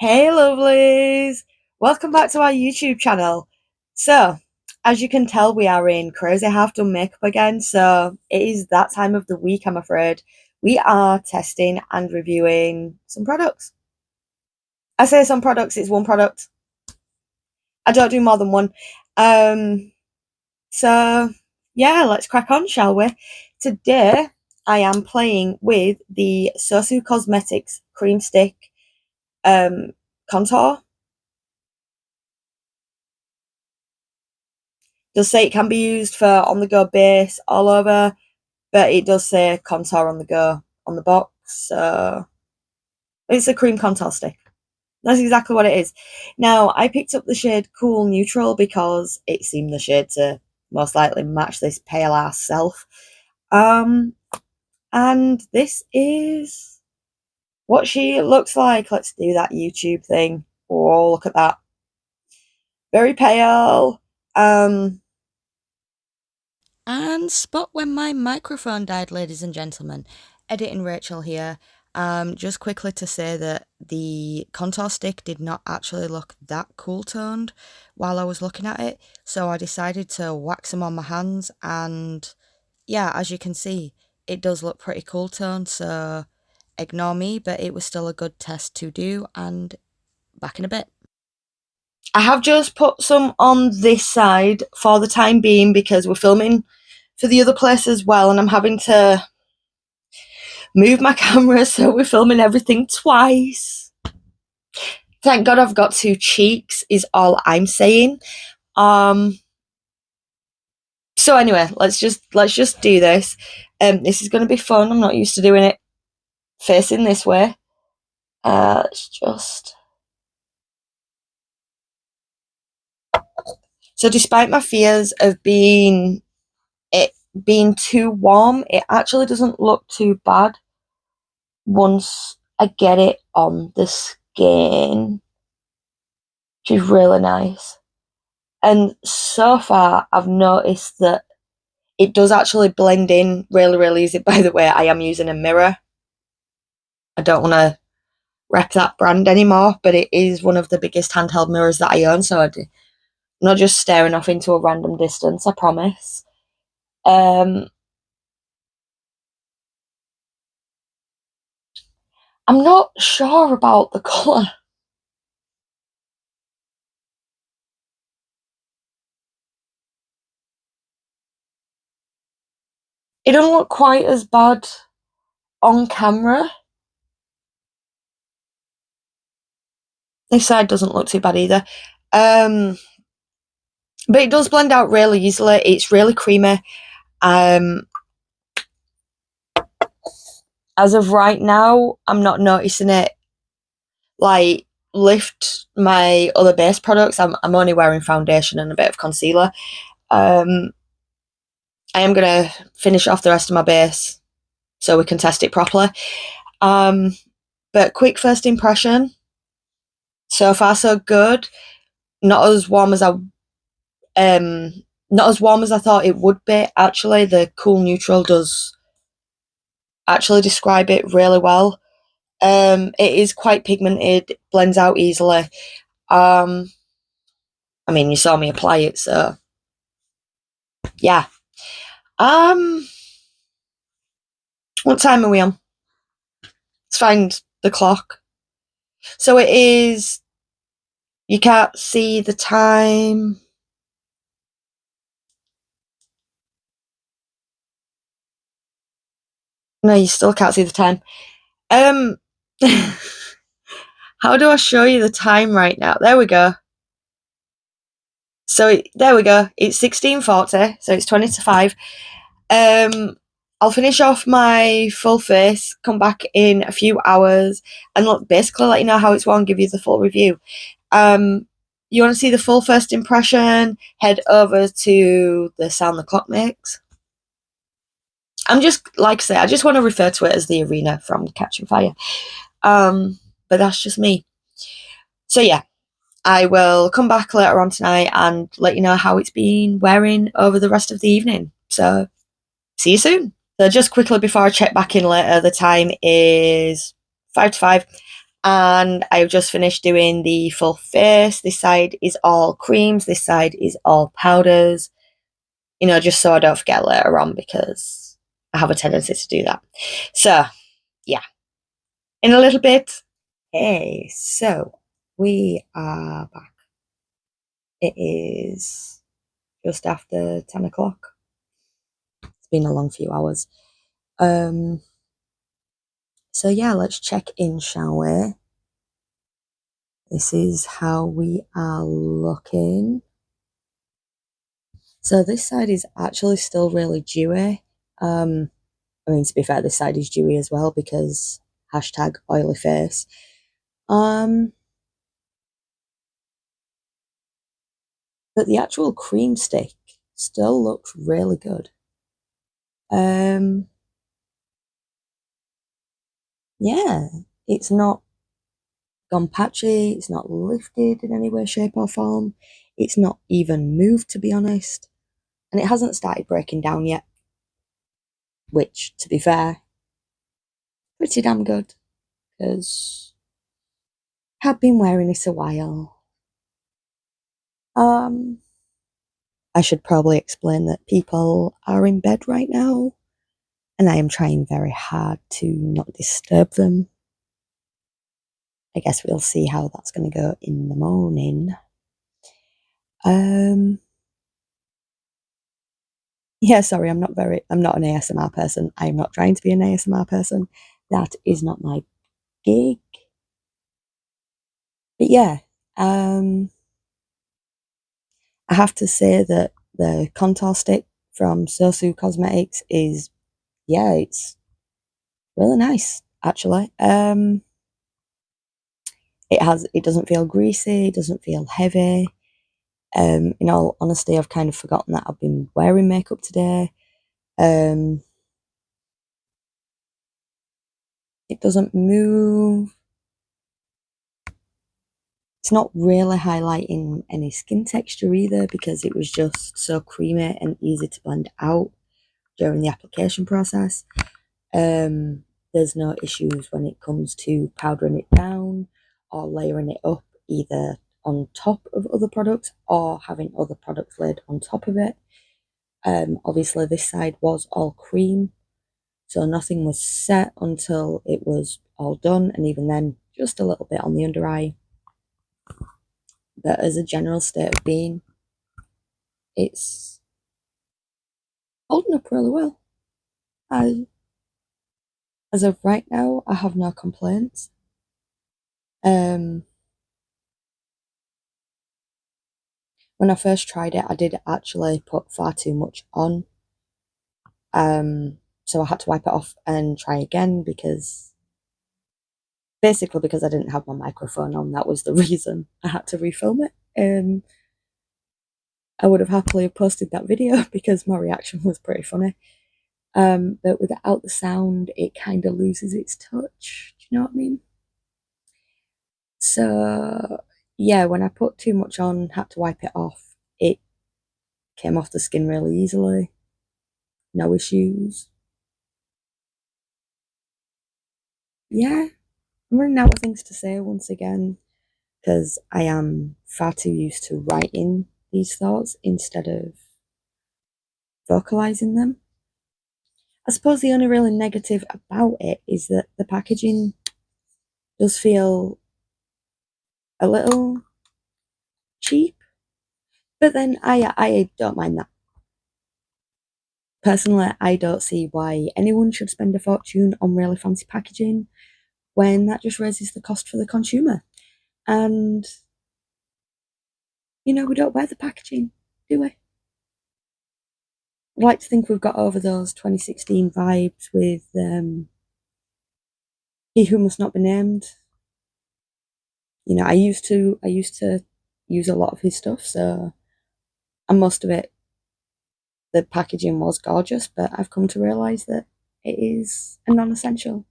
Hey lovelies! Welcome back to our YouTube channel. So, as you can tell, we are in crazy half done makeup again, so it is that time of the week, I'm afraid. We are testing and reviewing some products. I say some products, it's one product. I don't do more than one. Um, so yeah, let's crack on, shall we? Today, I am playing with the SOSU Cosmetics Cream Stick contour. Does say it can be used for on the go base all over, but it does say contour on the go on the box. So it's a cream contour stick. That's exactly what it is. Now, I picked up the shade Cool Neutral because it seemed the shade to most likely match this pale ass self. Um, and this is what she looks like. Let's do that YouTube thing. Oh, look at that. Very pale. And spot when my microphone died, ladies and gentlemen. Editing Rachel here. Just quickly to say that the contour stick did not actually look that cool toned while I was looking at it, so I decided to wax them on my hands, and yeah, as you can see, it does look pretty cool toned, so ignore me, but it was still a good test to do, and back in a bit. I have just put some on this side for the time being because we're filming for the other place as well, and I'm having to move my camera, so we're filming everything twice. Thank God I've got two cheeks is all I'm saying. So anyway, let's just do this. This is going to be fun. I'm not used to doing it facing this way. Let's just. So despite my fears of it being too warm, it actually doesn't look too bad once I get it on the skin, which is really nice. And so far, I've noticed that it does actually blend in really, really easy. By the way, I am using a mirror. I don't want to rep that brand anymore, but it is one of the biggest handheld mirrors that I own, so I'm not just staring off into a random distance, I promise. I'm not sure about the colour. It doesn't look quite as bad on camera. This side doesn't look too bad either. But it does blend out really easily. It's really creamy. As of right now, I'm not noticing it like lift my other base products. I'm only wearing foundation and a bit of concealer. I am gonna finish off the rest of my base so we can test it properly. But quick first impression. So far so good. Not as warm as I thought it would be. Actually, the Cool Neutral does actually describe it really well. It is quite pigmented, blends out easily. I mean, you saw me apply it, so yeah. What time are we on? Let's find the clock. So it is. You can't see the time. No, you still can't see the time. How do I show you the time right now? There we go. So there we go. It's 16:40, so it's 20 to 5. I'll finish off my full face, come back in a few hours, and look, basically let you know how it's worn, give you the full review. You want to see the full first impression? Head over to the sound the clock makes. I'm just, like I say, I just want to refer to it as the arena from Catching Fire. But that's just me. So yeah, I will come back later on tonight and let you know how it's been wearing over the rest of the evening. So see you soon. So just quickly before I check back in later, the time is 5 to 5. And I've just finished doing the full face. This side is all creams, this side is all powders, just so I don't forget later on because I have a tendency to do that. So, yeah, in a little bit. Hey, so we are back. It is just after 10 o'clock. It's been a long few hours. Um, so yeah, let's check in, shall we? This is how we are looking. So this side is actually still really dewy. I mean, to be fair, this side is dewy as well because hashtag oily face. But the actual cream stick still looks really good. Yeah, it's not gone patchy, it's not lifted in any way, shape, or form. It's not even moved, to be honest. And it hasn't started breaking down yet, which, to be fair, pretty damn good because I've been wearing it a while. I should probably explain that people are in bed right now, and I am trying very hard to not disturb them. I guess we'll see how that's going to go in the morning. Yeah, sorry, I'm not an ASMR person. I'm not trying to be an ASMR person. That is not my gig. But yeah, I have to say that the contour stick from SOSU Cosmetics is, yeah, it's really nice, actually. It doesn't feel greasy, it doesn't feel heavy. In all honesty, I've kind of forgotten that I've been wearing makeup today. It doesn't move. It's not really highlighting any skin texture either because it was just so creamy and easy to blend out during the application process. There's no issues when it comes to powdering it down or layering it up either on top of other products or having other products laid on top of it. Obviously, this side was all cream, so nothing was set until it was all done, and even then, just a little bit on the under eye. But as a general state of being, it's holding up really well. I, as of right now, I have no complaints. Um, when I first tried it, I did actually put far too much on. So I had to wipe it off and try again because basically because I didn't have my microphone on, that was the reason I had to refilm it. I would have happily posted that video because my reaction was pretty funny. But without the sound, it kind of loses its touch. Do you know what I mean? So yeah, when I put too much on, had to wipe it off, it came off the skin really easily. No issues. Yeah, I'm running out of things to say once again because I am far too used to writing these thoughts instead of vocalizing them. I suppose the only really negative about it is that the packaging does feel a little cheap, but then I don't mind that. Personally, I don't see why anyone should spend a fortune on really fancy packaging when that just raises the cost for the consumer. And, we don't wear the packaging, do we? I'd like to think we've got over those 2016 vibes with He Who Must Not Be Named. I used to use a lot of his stuff, so and most of it, the packaging was gorgeous, but I've come to realise that it is a non-essential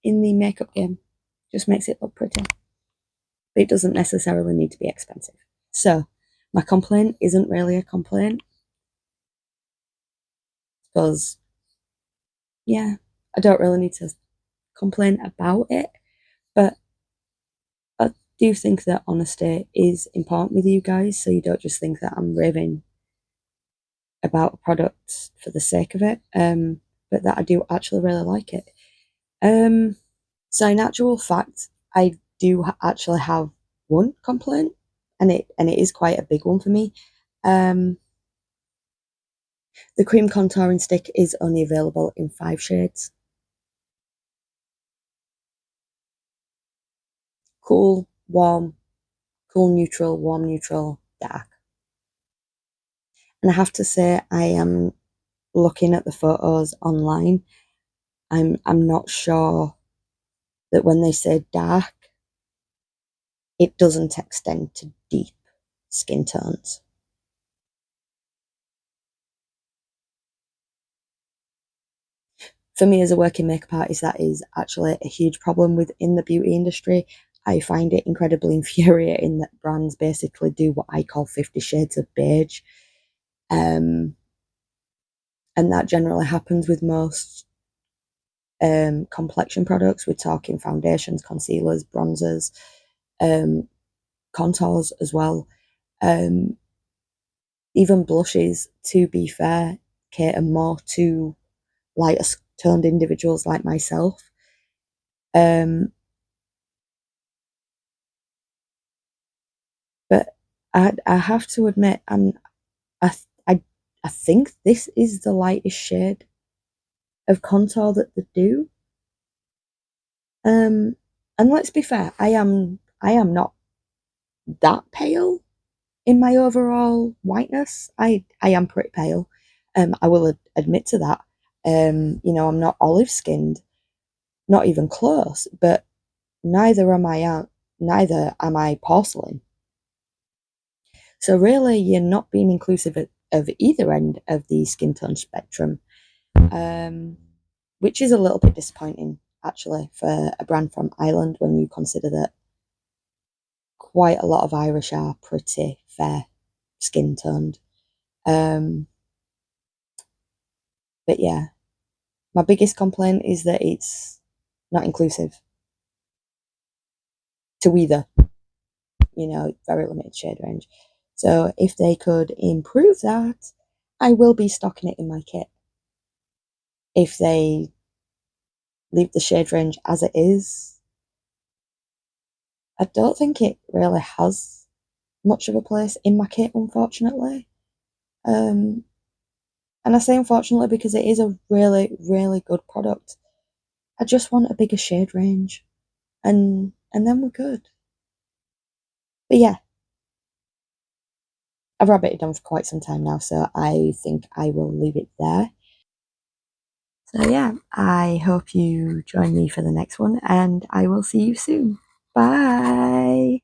in the makeup game. Just makes it look pretty. But it doesn't necessarily need to be expensive. So my complaint isn't really a complaint because, yeah, I don't really need to complain about it. But do think that honesty is important with you guys, so you don't just think that I'm raving about a product for the sake of it, but that I do actually really like it. So in actual fact, I do actually have one complaint, and it is quite a big one for me. Um, the cream contouring stick is only available in 5 shades: cool, warm, cool neutral, warm neutral, dark. And I have to say, I am looking at the photos online. I'm not sure that when they say dark, it doesn't extend to deep skin tones. For me as a working makeup artist, that is actually a huge problem within the beauty industry. I find it incredibly infuriating that brands basically do what I call 50 shades of beige. Um, and that generally happens with most complexion products. We're talking foundations, concealers, bronzers, um, contours as well. Um, Even blushes, to be fair, cater more to lighter toned individuals like myself. Um, but I have to admit, I, I, I think this is the lightest shade of contour that they do. And let's be fair, I am not that pale in my overall whiteness. I am pretty pale. I will admit to that. I'm not olive skinned, not even close, but neither am I porcelain. So really, you're not being inclusive of either end of the skin tone spectrum, um, which is a little bit disappointing actually for a brand from Ireland when you consider that quite a lot of Irish are pretty fair skin toned. Um, but yeah, my biggest complaint is that it's not inclusive to either, very limited shade range. So if they could improve that, I will be stocking it in my kit. If they leave the shade range as it is, I don't think it really has much of a place in my kit, unfortunately. Um, and I say unfortunately because it is a really, really good product. I just want a bigger shade range, and then we're good. But yeah, I've rabbited on for quite some time now, so I think I will leave it there. So yeah, I hope you join me for the next one, and I will see you soon. Bye.